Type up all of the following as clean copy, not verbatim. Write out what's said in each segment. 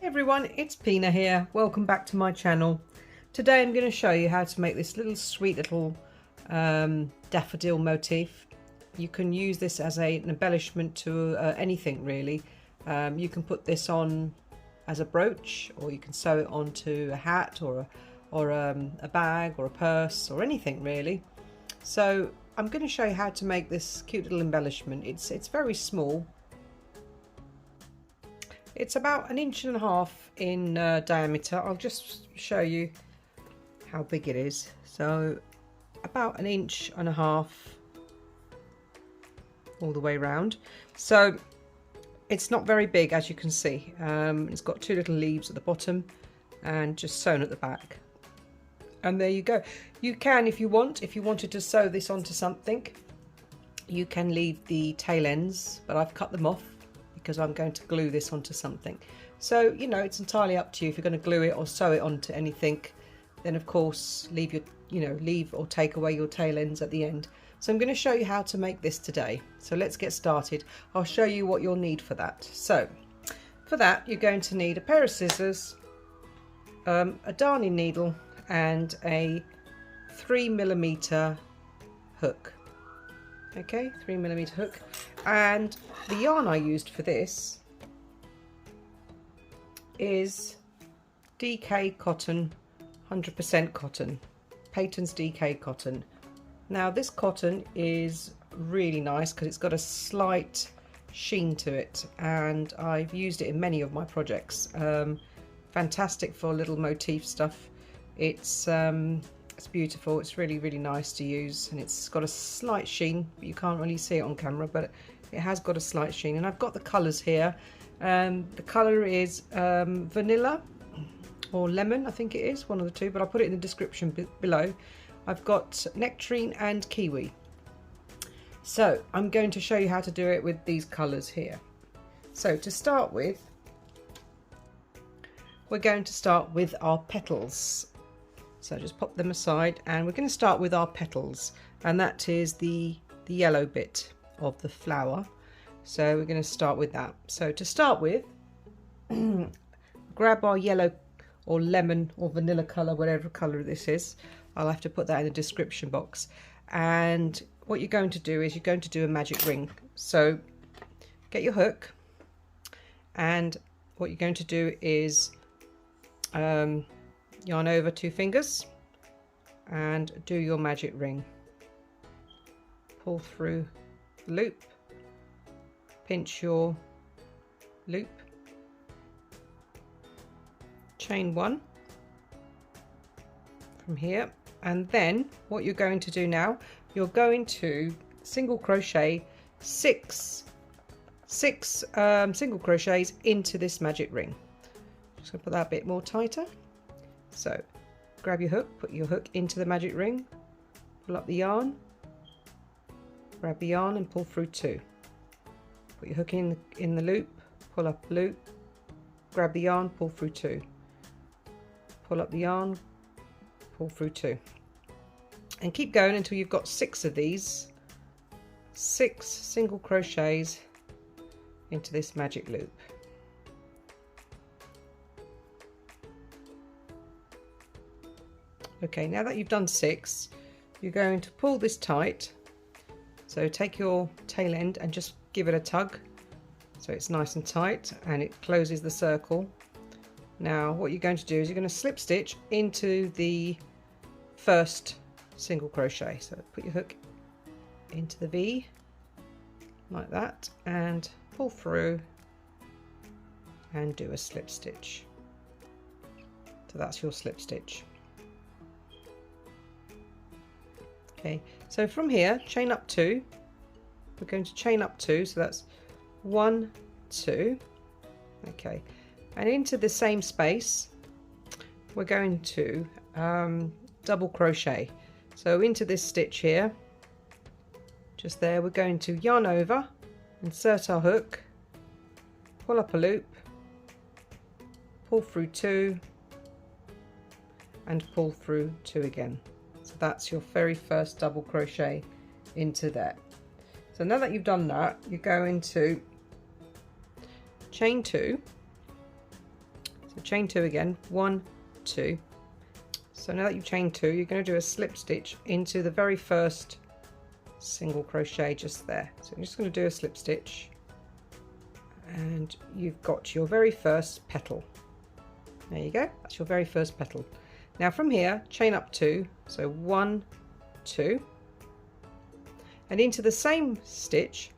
Everyone, it's Pina here. Welcome back to my channel. Today I'm going to show you how to make this sweet little daffodil motif. You can use this as an embellishment to anything really. You can put this on as a brooch, or you can sew it onto a hat or a bag or a purse or anything really. So I'm going to show you how to make this cute little embellishment. It's very small. It's about 1.5 inches in diameter. I'll just show you how big it is. So about 1.5 inches all the way around. So it's not very big, as you can see. It's got 2 little leaves at the bottom and just sewn at the back. And there you go. You can, if you wanted to sew this onto something, you can leave the tail ends, but I've cut them off because I'm going to glue this onto something. So, you know, it's entirely up to you. If you're going to glue it or sew it onto anything, then of course leave or take away your tail ends at the end. So I'm going to show you how to make this today. So let's get started. I'll show you what you'll need for that. So for that, you're going to need a pair of scissors, a darning needle, and a 3mm hook. Okay, 3mm hook. And the yarn I used for this is DK cotton, 100% cotton, Patons DK cotton. Now this cotton is really nice because it's got a slight sheen to it, and I've used it in many of my projects. Fantastic for little motif stuff. It's beautiful. It's really nice to use, and it's got a slight sheen, but you can't really see it on camera, but it has got a slight sheen. And I've got the colours here. The colour is vanilla or lemon, I think it is, one of the two, but I'll put it in the description below. I've got nectarine and kiwi. So I'm going to show you how to do it with these colours here. So to start with, we're going to start with our petals. So just pop them aside, and we're going to start with our petals, and that is the yellow bit of the flower. So we're going to start with that. So to start with, grab our yellow or lemon or vanilla colour, whatever colour this is. I'll have to put that in the description box. And what you're going to do is you're going to do a magic ring. So get your hook, and what you're going to do is yarn over 2 fingers and do your magic ring. Pull through the loop, pinch your loop, chain 1 from here, and then what you're going to do now, you're going to single crochet 6 single crochets into this magic ring. Just going to put that a bit more tighter. So grab your hook, put your hook into the magic ring, pull up the yarn, grab the yarn and pull through 2. Put your hook in the loop, pull up the loop, grab the yarn, pull through 2. Pull up the yarn, pull through 2. And keep going until you've got 6 of these, 6 single crochets into this magic loop. Okay, now that you've done 6, you're going to pull this tight. So take your tail end and just give it a tug so it's nice and tight, and it closes the circle. Now what you're going to do is you're going to slip stitch into the first single crochet. So put your hook into the V like that and pull through and do a slip stitch. So that's your slip stitch. Okay, so from here, chain up 2. We're going to chain up 2, so that's 1, 2. Okay, and into the same space, we're going to double crochet. So into this stitch here, just there, we're going to yarn over, insert our hook, pull up a loop, pull through 2, and pull through 2 again. So that's your very first double crochet into there. So now that you've done that, you're going to chain 2, So chain 2 again, 1, 2. So now that you've chained 2, you're going to do a slip stitch into the very first single crochet just there. So I'm just going to do a slip stitch, and you've got your very first petal. There you go, that's your very first petal. Now from here, chain up 2, so 1, 2, and into the same stitch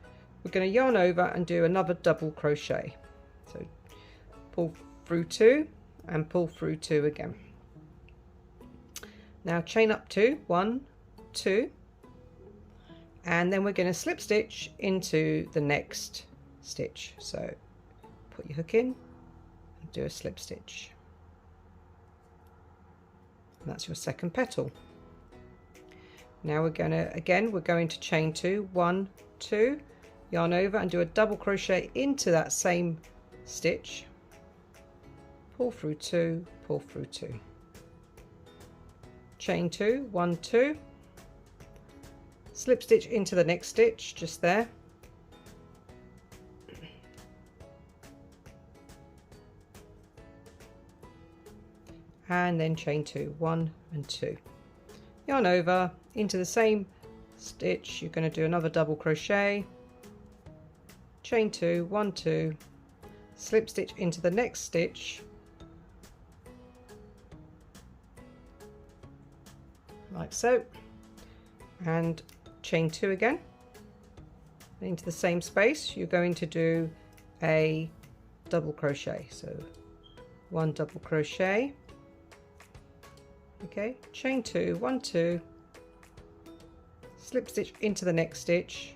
we're going to yarn over and do another double crochet. So pull through 2 and pull through 2 again. Now chain up 2, 1, 2, and then we're going to slip stitch into the next stitch. So put your hook in and do a slip stitch. And that's your second petal. Now we're going to chain 2, 1, 2, yarn over and do a double crochet into that same stitch, pull through 2, pull through 2, chain 2, 1, 2, slip stitch into the next stitch just there, and then chain 2, 1 and 2, yarn over into the same stitch. You're going to do another double crochet, chain 2, 1, 2, slip stitch into the next stitch, like so, and chain 2 again, and into the same space you're going to do a double crochet. So 1 double crochet, okay, chain 2, 1, 2, slip stitch into the next stitch,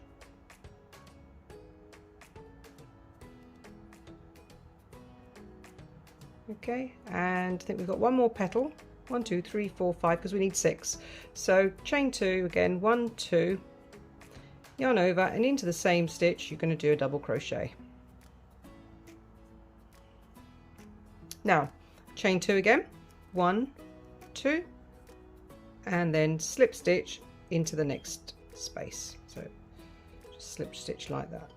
okay, and I think we've got one more petal, 1, 2, 3, 4, 5, because we need 6. So chain 2 again, 1, 2, yarn over and into the same stitch you're going to do a double crochet. Now chain 2 again, 1, 2, and then slip stitch into the next space. So just slip stitch like that.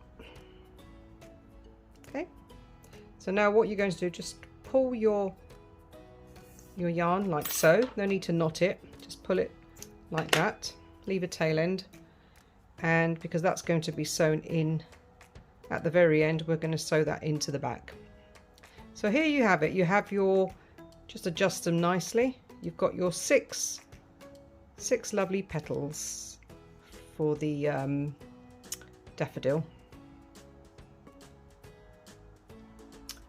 Okay, so now what you're going to do, just pull your yarn like so. No need to knot it, just pull it like that, leave a tail end, and because that's going to be sewn in at the very end, we're going to sew that into the back. So here you have it, you have your, just adjust them nicely, you've got your six lovely petals for the daffodil.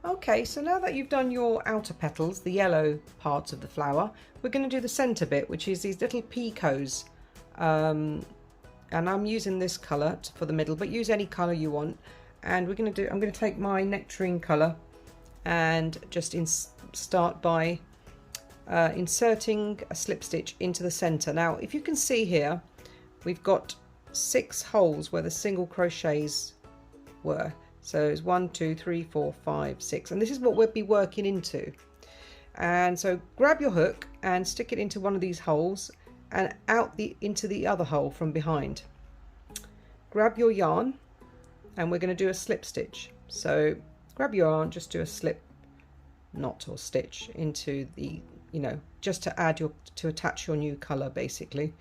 Okay, so now that you've done your outer petals, the yellow parts of the flower, we're going to do the centre bit, which is these little picots. And I'm using this colour for the middle, but use any colour you want. And we're going to do, I'm going to take my Nectarine colour and just start by inserting a slip stitch into the centre. Now, if you can see here, we've got 6 holes where the single crochets were. So it's 1, 2, 3, 4, 5, 6, and this is what we'll be working into. And so grab your hook and stick it into one of these holes and into the other hole from behind. Grab your yarn and we're going to do a slip stitch. So grab your yarn, just do a slip knot or stitch into the, just to add to attach your new colour basically.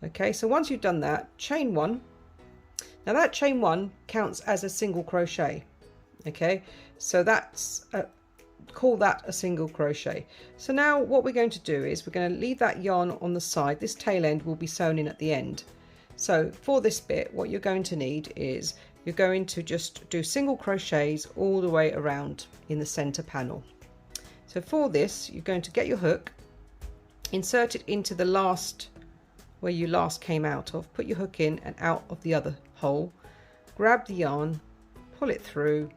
Okay, so once you've done that, chain 1. Now that chain 1 counts as a single crochet. Okay, so that's call that a single crochet. So now what we're going to do is we're going to leave that yarn on the side. This tail end will be sewn in at the end. So for this bit, what you're going to need is you're going to just do single crochets all the way around in the center panel. So for this, you're going to get your hook, insert it into the last where you last came out of, put your hook in and out of the other hole, grab the yarn, pull it through,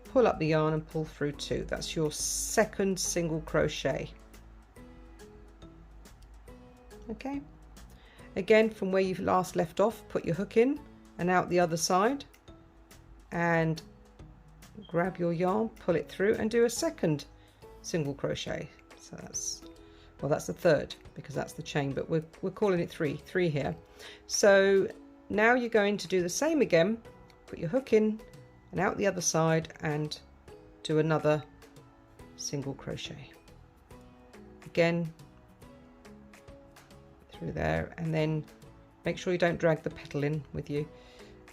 pull up the yarn and pull through 2. That's your second single crochet. Okay, again from where you've last left off, put your hook in and out the other side and grab your yarn, pull it through and do a second single crochet. So that's the third because that's the chain, but we're calling it three here. So now you're going to do the same again, put your hook in and out the other side and do another single crochet. Again through there, and then make sure you don't drag the petal in with you,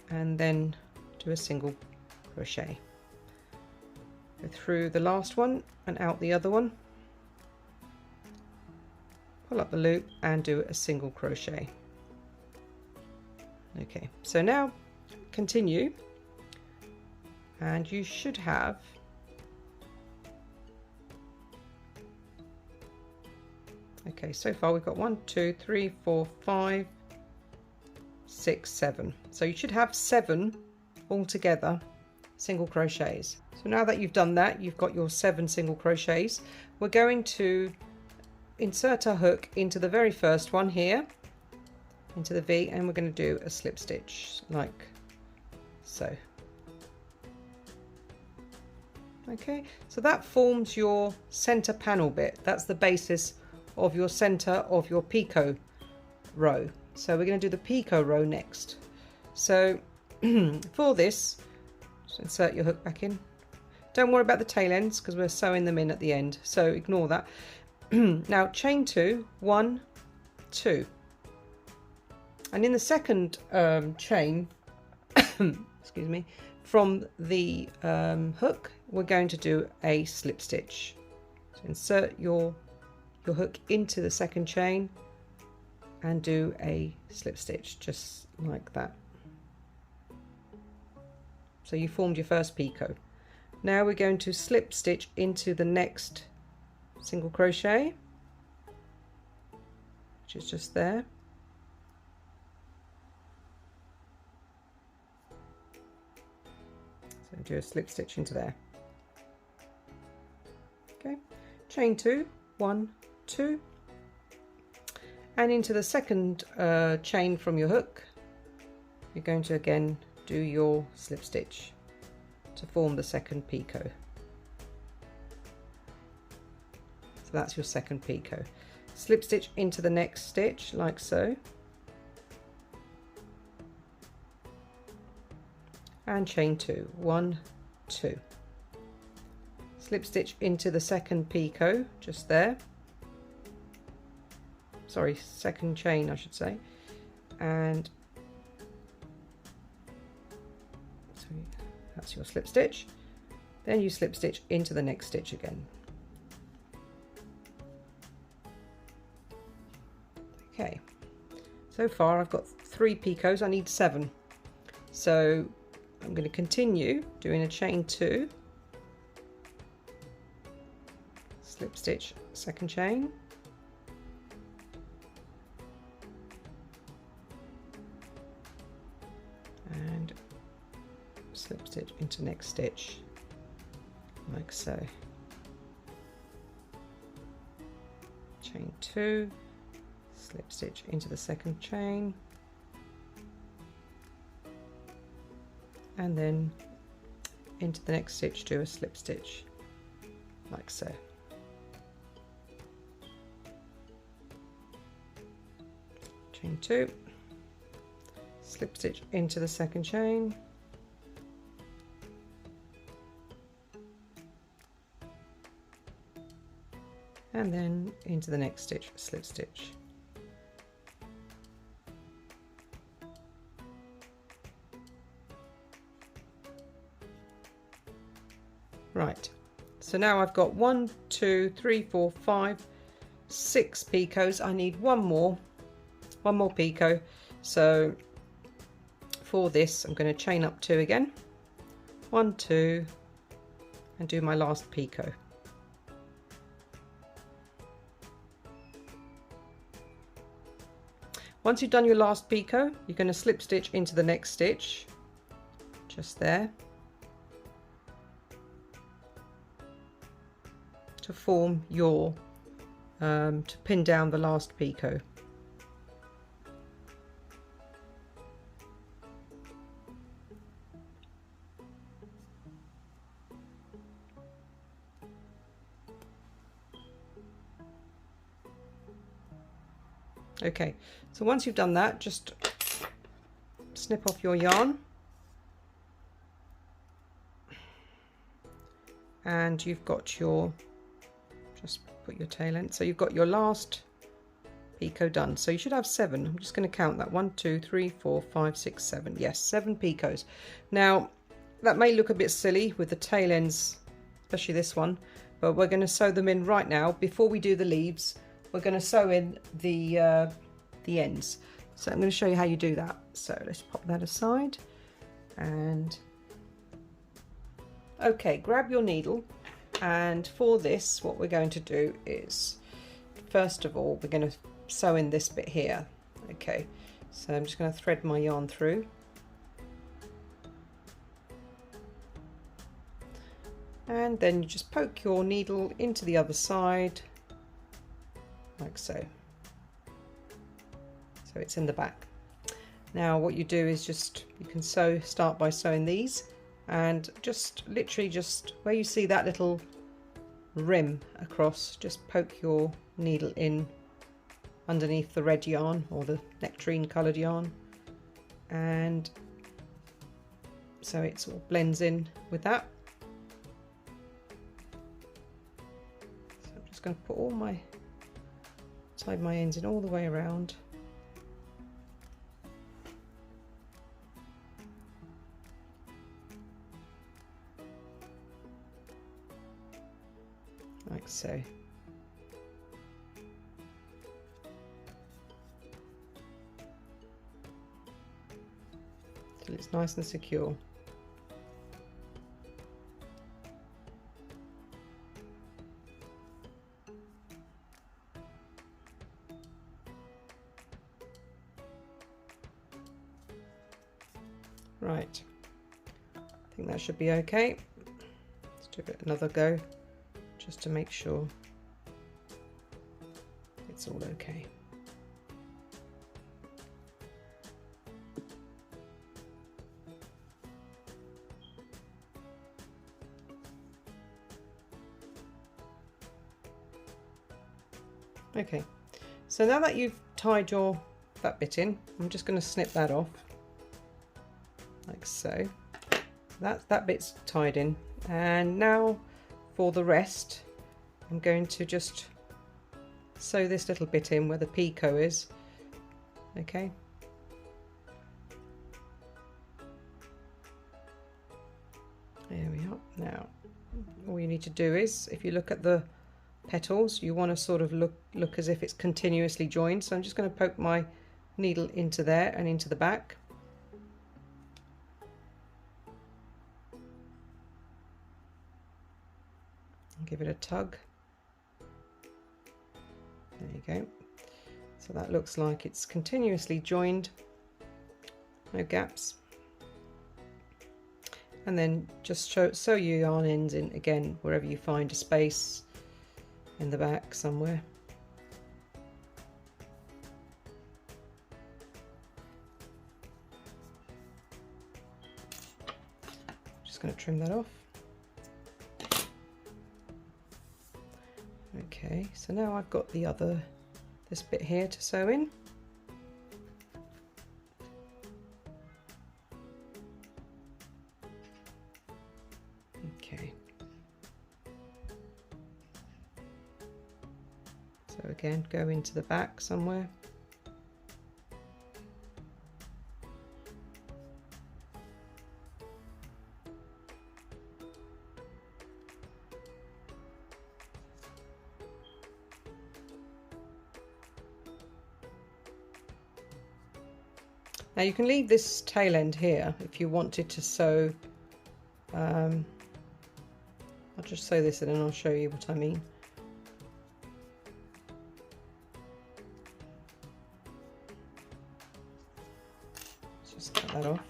and then do a single crochet. Go through the last one and out the other one, pull up the loop and do a single crochet. Okay, so now continue, and you should have okay, so far we've got 1, 2, 3, 4, 5, 6, 7. So you should have 7 altogether single crochets. So now that you've done that, you've got your 7 single crochets. We're going to insert our hook into the very first one here, into the V, and we're going to do a slip stitch like so. Okay, so that forms your center panel bit. That's the basis of your center of your picot row. So we're going to do the picot row next. So for this, just insert your hook back in. Don't worry about the tail ends because we're sewing them in at the end, so ignore that. Now chain 2, 1, 2, and in the second chain excuse me, from the hook, we're going to do a slip stitch. So insert your hook into the second chain and do a slip stitch just like that. So you formed your first picot. Now we're going to slip stitch into the next single crochet, which is just there. So do a slip stitch into there. Okay, chain 2, 1, 2, and into the second chain from your hook, you're going to again do your slip stitch to form the second picot. So that's your second picot. Slip stitch into the next stitch like so, and chain 2, 1, 2. Slip stitch into the second picot just there, sorry, second chain I should say, and so that's your slip stitch. Then you slip stitch into the next stitch again. Okay, so far I've got 3 picots, I need 7, so I'm going to continue doing a chain 2, slip stitch, second chain, and slip stitch into next stitch like so. Chain 2, slip stitch into the second chain, and then into the next stitch do a slip stitch like so. Chain 2, slip stitch into the second chain, and then into the next stitch, slip stitch. Right, so now I've got 1, 2, 3, 4, 5, 6 picots. I need one more picot. So for this I'm going to chain up 2 again, 1, 2, and do my last picot. Once you've done your last picot, you're going to slip stitch into the next stitch just there to form your to pin down the last picot. Okay, so once you've done that, just snip off your yarn and you've got your just put your tail end. So you've got your last picot done. So you should have 7. I'm just going to count that. 1, 2, 3, 4, 5, 6, 7. Yes, 7 picots. Now that may look a bit silly with the tail ends, especially this one, but we're going to sew them in right now. Before we do the leaves, we're going to sew in the ends. So I'm going to show you how you do that. So let's pop that aside. And okay, grab your needle, and for this what we're going to do is, first of all, we're going to sew in this bit here. Okay, so I'm just going to thread my yarn through, and then you just poke your needle into the other side like so. So it's in the back. Now what you do is you can start by sewing these, and just literally just where you see that little rim across, just poke your needle in underneath the red yarn or the nectarine coloured yarn, and so it sort of blends in with that. So I'm just going to put tie my ends in all the way around. Like so. Till it's nice and secure. Right, I think that should be okay. Let's give it another go, just to make sure it's all okay. Okay, so now that you've tied that bit in, I'm just going to snip that off like so. That bit's tied in, and now for the rest I'm going to just sew this little bit in where the picot is. Okay, there we are. Now all you need to do is, if you look at the petals, you want to sort of look as if it's continuously joined. So I'm just going to poke my needle into there and into the back. Give it a tug. There you go. So that looks like it's continuously joined, no gaps. And then just sew your yarn ends in again wherever you find a space in the back somewhere. Just going to trim that off. Okay, so now I've got this bit here to sew in. Okay. So again, go into the back somewhere. Now you can leave this tail end here if you wanted to sew. I'll just sew this in and I'll show you what I mean. Let's just cut that off.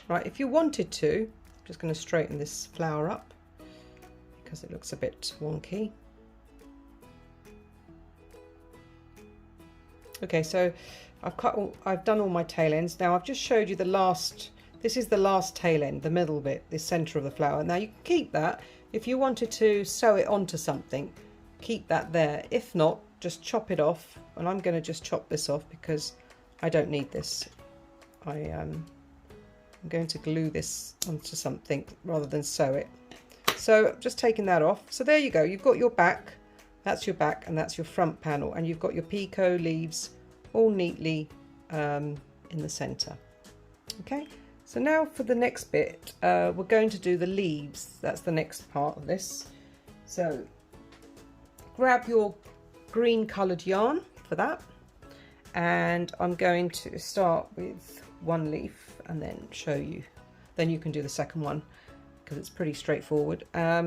Right, if you wanted to, I'm just going to straighten this flower up because it looks a bit wonky. Okay, so I've done all my tail ends. Now I've just showed you this is the last tail end, the middle bit, the center of the flower. Now you can keep that. If you wanted to sew it onto something, keep that there. If not, just chop it off. And I'm going to just chop this off because I don't need this. I'm going to glue this onto something rather than sew it. So just taking that off. So there you go, you've got your back, that's your back, and that's your front panel, and you've got your picot leaves all neatly in the center. Okay, so now for the next bit, we're going to do the leaves. That's the next part of this. So grab your green colored yarn for that, and I'm going to start with one leaf and then show you, then you can do the second one because it's pretty straightforward.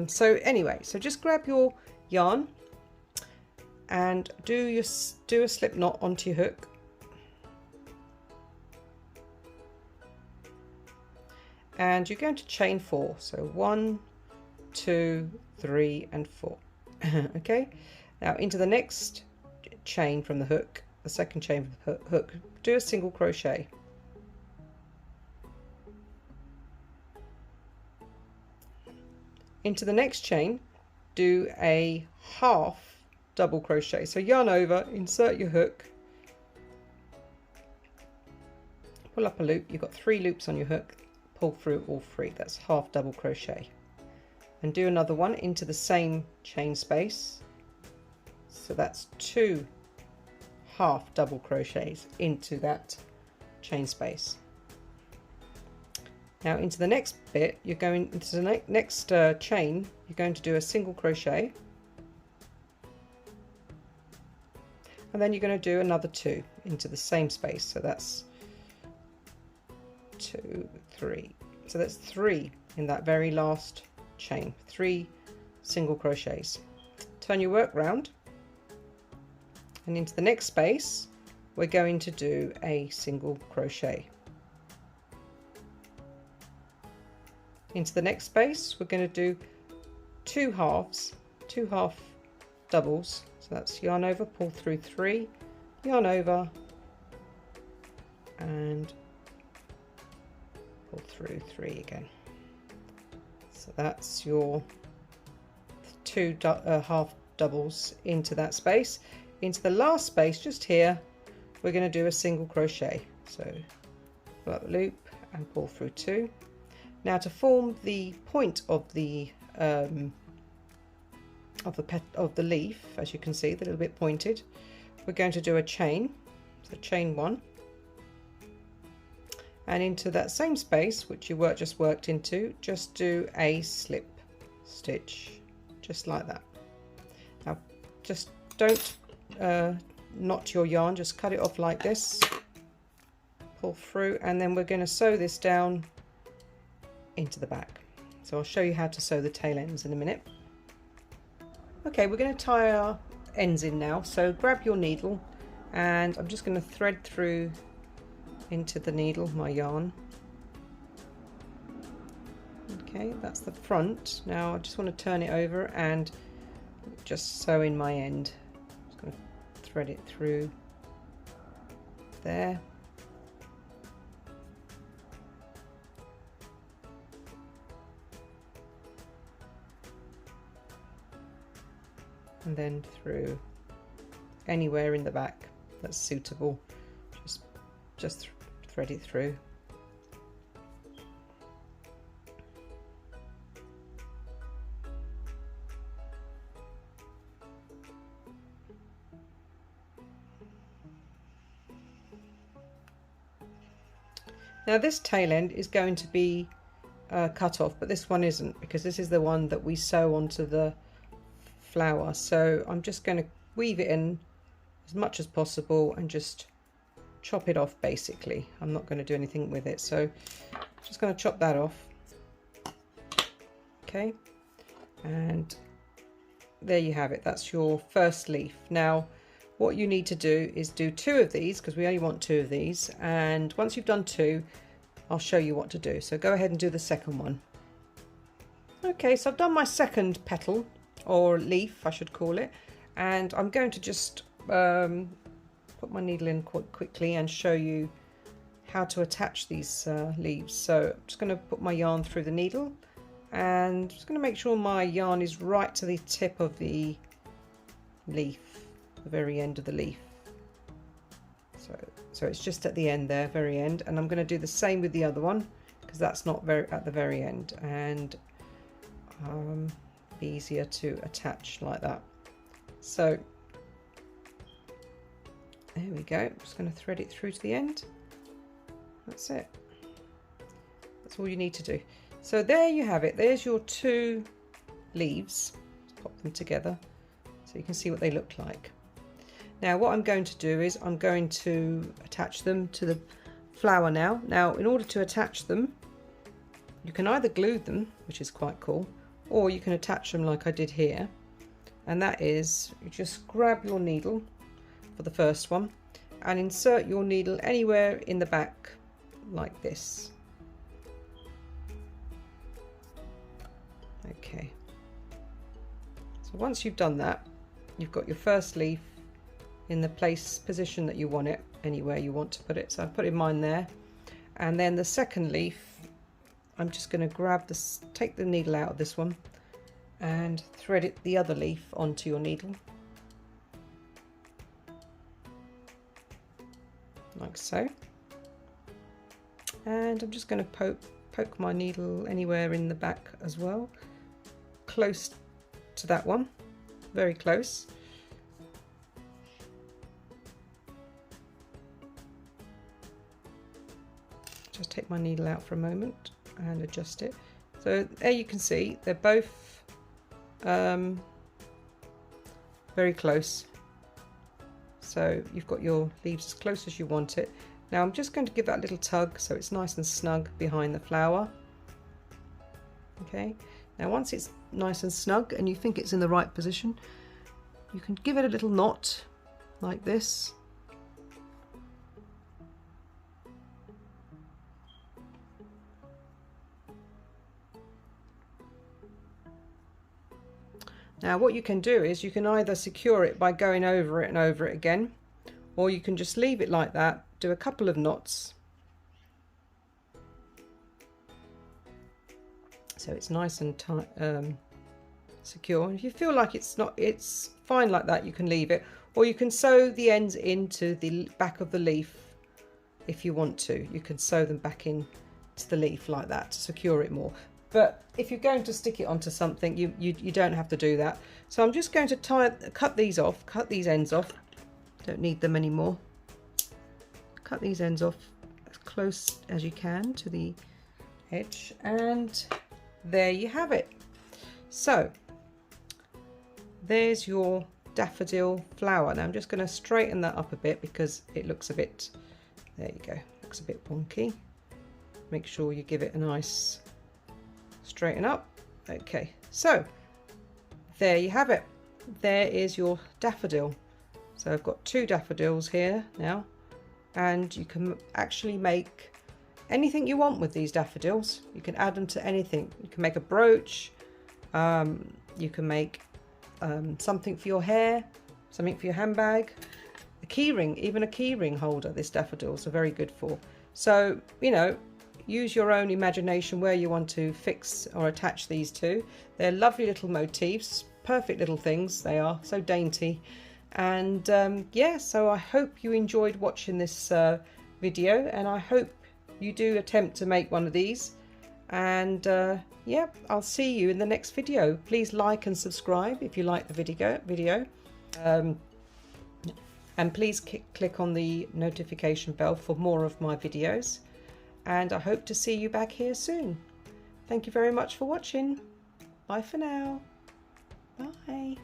So anyway, so just grab your yarn and do a slip knot onto your hook, and you're going to chain 4. So 1, 2, 3 and 4. Okay, now into the next chain from the hook, the second chain from the hook, do a single crochet. Into the next chain, do a half double crochet. So yarn over, insert your hook, pull up a loop. You've got 3 loops on your hook, pull through all 3. That's half double crochet, and do another one into the same chain space. So that's 2 half double crochets into that chain space. Now into the next bit, you're going into the next chain, you're going to do a single crochet, and then you're going to do another 2 into the same space. So that's 2, 3. So that's 3 in that very last chain, 3 single crochets. Turn your work round, and into the next space we're going to do a single crochet. Into the next space we're going to do 2 halves, 2 half doubles. So that's yarn over, pull through 3, yarn over and pull through 3 again. So that's your 2 half doubles into that space. Into the last space just here we're going to do a single crochet. So pull up the loop and pull through 2. Now to form the point of the leaf, as you can see, the little bit pointed, we're going to do a chain. So chain 1, and into that same space which you just worked into, just do a slip stitch, just like that. Now just don't knot your yarn, just cut it off like this, pull through, and then we're going to sew this down into the back. So I'll show you how to sew the tail ends in a minute. Okay, we're going to tie our ends in now. So grab your needle, and I'm just going to thread through into the needle my yarn. Okay, that's the front. Now I just want to turn it over and just sew in my end. Just going to thread it through there. And then through anywhere in the back that's suitable, just thread it through. Now this tail end is going to be cut off, but this one isn't, because this is the one that we sew onto the flower. So I'm just going to weave it in as much as possible and just chop it off. Basically, I'm not going to do anything with it, so I'm just going to chop that off. Okay, and there you have it. That's your first leaf. Now what you need to do is do 2 of these, because we only want 2 of these, and once you've done 2 I'll show you what to do. So go ahead and do the second one. Okay, so I've done my second petal, or leaf I should call it, and I'm going to just put my needle in quite quickly and show you how to attach these leaves. So I'm just going to put my yarn through the needle, and just going to make sure my yarn is right to the tip of the leaf, the very end of the leaf. So it's just at the end there, very end, and I'm going to do the same with the other one, because that's not at the very end. And easier to attach like that. So there we go. I'm just going to thread it through to the end. That's it. That's all you need to do. So there you have it. There's your 2 leaves. Let's pop them together so you can see what they look like. Now what I'm going to do is I'm going to attach them to the flower now. Now in order to attach them, you can either glue them, which is quite cool, or you can attach them like I did here. And that is, you just grab your needle for the first one and insert your needle anywhere in the back like this. Okay, so once you've done that, you've got your first leaf in the position that you want it, anywhere you want to put it. So I put in mine there, and then the second leaf, I'm just going to grab this, take the needle out of this one and thread it the other leaf onto your needle like so, and I'm just going to poke my needle anywhere in the back as well, close to that one, very close. Just take my needle out for a moment and adjust it. So there you can see they're both very close. So you've got your leaves as close as you want it. Now I'm just going to give that a little tug so it's nice and snug behind the flower. Okay, now once it's nice and snug and you think it's in the right position, you can give it a little knot like this. Now what you can do is you can either secure it by going over it and over it again, or you can just leave it like that, do a couple of knots so it's nice and tight, secure. If you feel like it's fine like that, you can leave it, or you can sew the ends into the back of the leaf if you want to. You can sew them back in to the leaf like that to secure it more. But if you're going to stick it onto something, you don't have to do that. So I'm just going to cut these off, cut these ends off. Don't need them anymore. Cut these ends off as close as you can to the edge, and there you have it. So there's your daffodil flower. Now I'm just going to straighten that up a bit because it looks a bit, there you go, looks a bit wonky. Make sure you give it a nice straighten up. Okay, so there you have it. There is your daffodil. So I've got 2 daffodils here now, and you can actually make anything you want with these daffodils. You can add them to anything. You can make a brooch, you can make something for your hair, something for your handbag, a key ring, even a key ring holder. This daffodils are very good for. So, you know, use your own imagination where you want to fix or attach these to. They're lovely little motifs, perfect little things. They are so dainty. And yeah, so I hope you enjoyed watching this video, and I hope you do attempt to make one of these. And yeah, I'll see you in the next video. Please like and subscribe if you like the video. And please click on the notification bell for more of my videos. And I hope to see you back here soon. Thank you very much for watching. Bye for now. Bye.